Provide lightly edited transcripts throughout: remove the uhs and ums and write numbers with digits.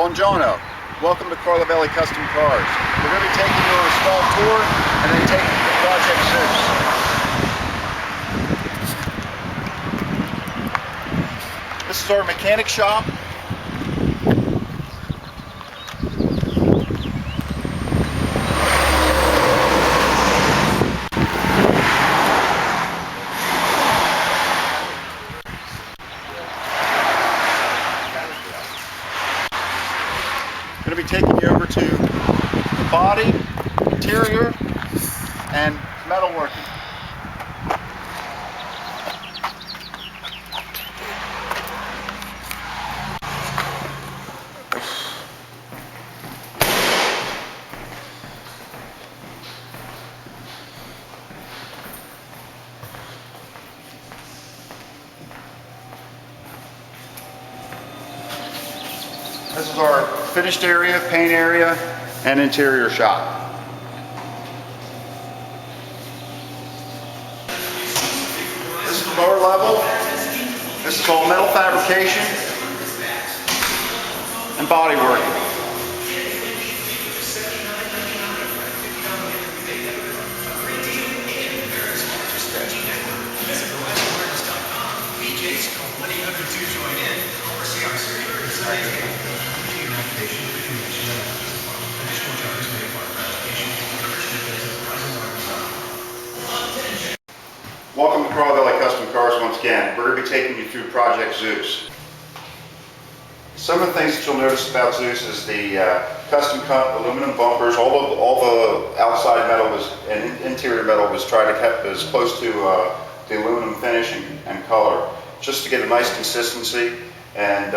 Buongiorno. Welcome to Carlevale Custom Cars. We're going to be taking you on a small tour and then taking you to Project Zeus. This is our mechanic shop. Going to be taking you over to the body, interior, and metalworking. This is our finished area, paint area, and interior shop. This is the lower level. This is all metal fabrication and body working. Welcome to Carlevale Custom Cars once again. We're going to be taking you through Project Zeus. Some of the things that you'll notice about Zeus is the custom cut aluminum bumpers. All the outside metal and interior metal was tried to keep as close to the aluminum finish and color, just to get a nice consistency and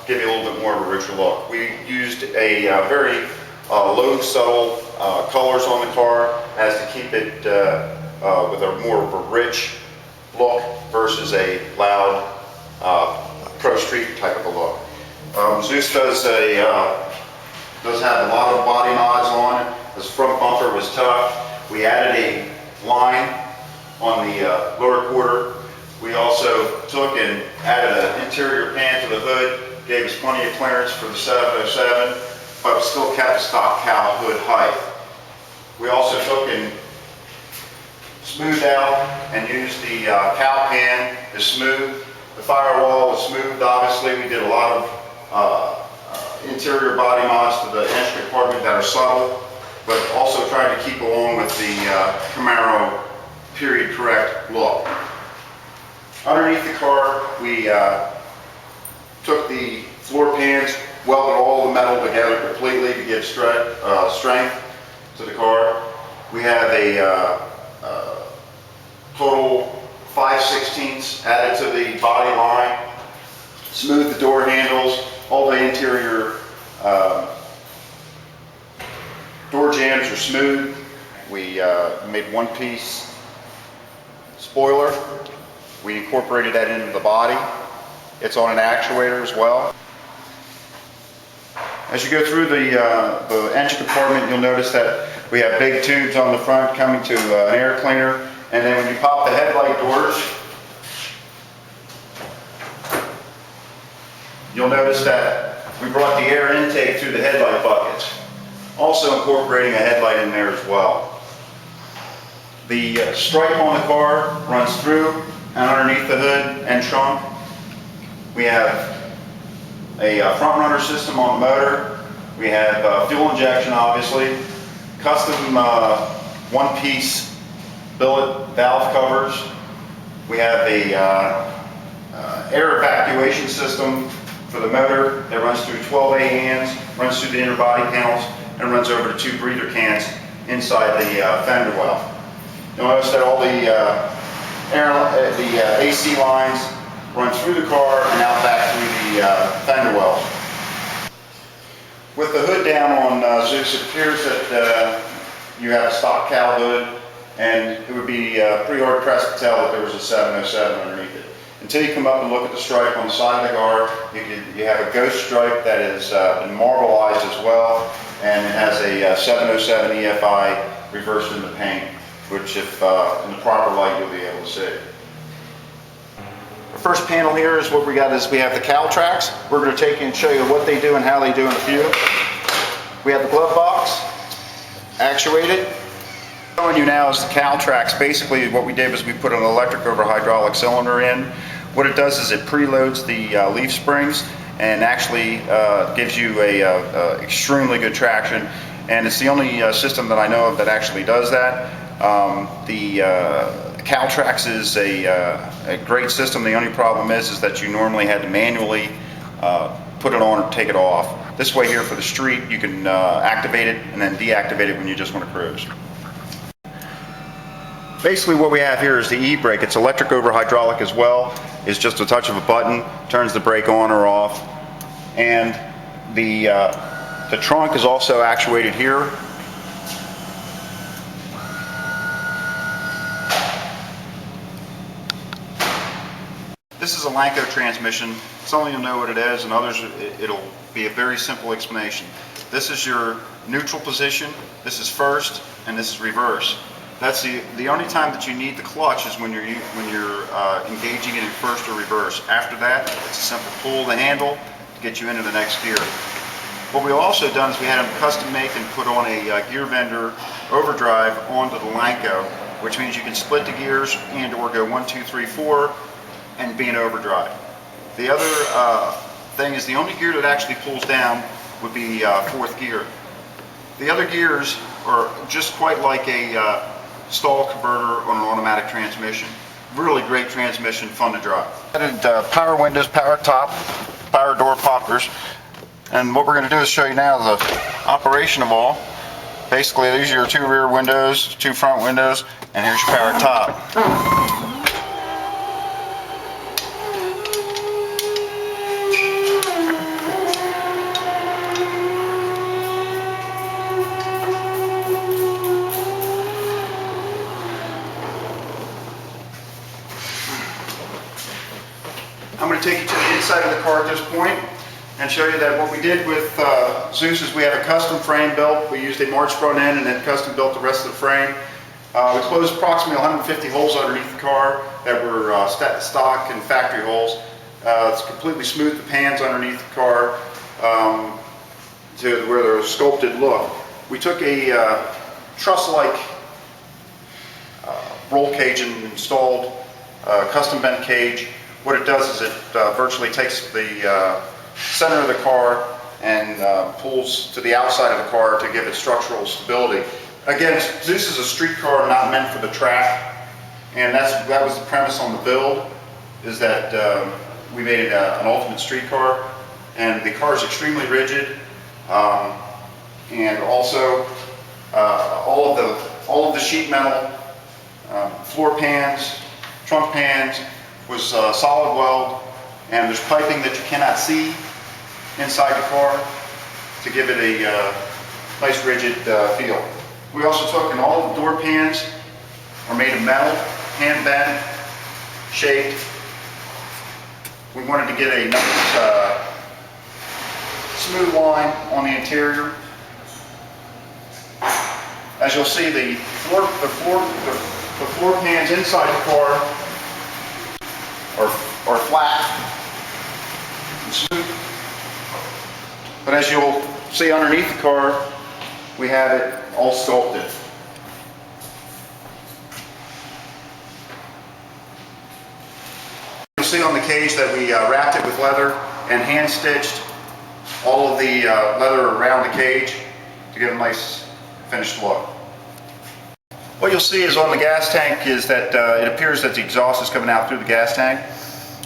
give you a little bit more of a richer look. We used a very low, subtle colors on the car as to keep it with a more of a rich look versus a loud pro street type of a look. Zeus does have a lot of body mods on it. This front bumper was tough. We added a line on the lower quarter. We also took and added an interior pan to the hood, gave us plenty of clearance for the 707, but still kept the stock cowl hood height. We also took and smoothed out and used the cowl pan to smooth. The firewall was smoothed, obviously. We did a lot of interior body mods to the engine compartment that are subtle, but also trying to keep along with the Camaro period correct look. Underneath the car, we took the floor pans, welded all the metal together completely to give strength to the car. We have a total 5/16 added to the body line, smooth the door handles, all the interior door jambs are smooth. We made one-piece spoiler. We incorporated that into the body. It's on an actuator as well. As you go through the engine compartment, you'll notice that we have big tubes on the front coming to an air cleaner. And then when you pop the headlight doors, you'll notice that we brought the air intake through the headlight buckets, also incorporating a headlight in there as well. The stripe on the car runs through and underneath the hood and trunk. We have a front runner system on the motor. We have fuel injection, obviously, custom one-piece billet valve covers. We have a air evacuation system for the motor that runs through 12A hands, runs through the inner body panels, and runs over to 2 breather cans inside the fender well. You'll notice that all the AC lines run through the car and out back through the fender wells. With the hood down on Zeus, it appears that you have a stock cowl hood, and it would be pretty hard pressed to tell that there was a 707 underneath it. Until you come up and look at the stripe on the side of the car, you have a ghost stripe that is been marbleized as well, and it has a 707 EFI reversed in the paint, which if in the proper light you'll be able to see. first panel here is what we got is we have the cowl tracks. We're going to take you and show you what they do and how they do in a few. We have the glove box, actuated. Showing you now is the cowl tracks. Basically what we did was we put an electric over hydraulic cylinder in. What it does is it preloads the leaf springs and actually gives you a extremely good traction, and it's the only system that I know of that actually does that. The Caltrax is a great system. The only problem is that you normally had to manually put it on or take it off. This way here for the street you can activate it and then deactivate it when you just want to cruise. Basically what we have here is the e-brake. It's electric over hydraulic as well. It's just a touch of a button, turns the brake on or off. And the trunk is also actuated here. This is a Lanco transmission. Some of you know what it is, and others it'll be a very simple explanation. This is your neutral position, this is first, and this is reverse. That's the only time that you need the clutch is when you're engaging it in first or reverse. After that, it's a simple pull of the handle to get you into the next gear. What we also done is we had them custom make and put on a gear vendor overdrive onto the Lanco, which means you can split the gears and or go 1, 2, 3, 4 and be in overdrive. The other thing is the only gear that actually pulls down would be fourth gear. The other gears are just quite like a stall converter on an automatic transmission. Really great transmission, fun to drive. Added power windows, power top, power door poppers, and what we're going to do is show you now the operation of all. Basically these are your 2 rear windows, 2 front windows, and here's your power top. I'm going to take you to the inside of the car at this point and show you that what we did with Zeus is we have a custom frame built. We used a March front end and then custom built the rest of the frame. We closed approximately 150 holes underneath the car that were stock and factory holes. It's completely smooth the pans underneath the car to where they're a sculpted look. We took a truss-like roll cage and installed a custom bent cage. What it does is it virtually takes the center of the car and pulls to the outside of the car to give it structural stability. Again, Zeus is a street car not meant for the track, and that was the premise on the build, is that we made it an ultimate street car, and the car is extremely rigid, and also all of the sheet metal, floor pans, trunk pans, was solid weld, and there's piping that you cannot see inside the car to give it a nice rigid feel. We also took, and all of the door pans are made of metal, hand bent, shaped. We wanted to get a nice smooth line on the interior. As you'll see, the floor pans inside the car are flat and smooth, but as you'll see underneath the car, we have it all sculpted. You'll see on the cage that we wrapped it with leather and hand stitched all of the leather around the cage to give a nice finished look. What you'll see is on the gas tank is that it appears that the exhaust is coming out through the gas tank.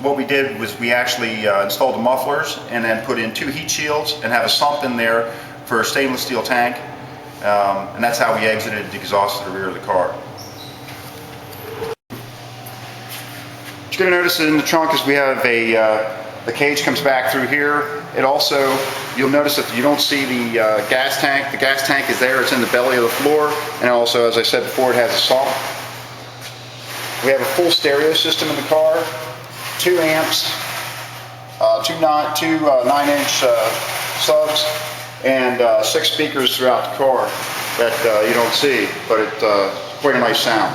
What we did was we actually installed the mufflers and then put in 2 heat shields and have a sump in there for a stainless steel tank, and that's how we exited the exhaust to the rear of the car. What you're going to notice in the trunk is we have the cage comes back through here. It also, you'll notice that you don't see the gas tank. The gas tank is there, it's in the belly of the floor, and also, as I said before, it has a sump. We have a full stereo system in the car, 2 amps, two 9-inch subs, and 6 speakers throughout the car that you don't see, but it's quite a nice sound.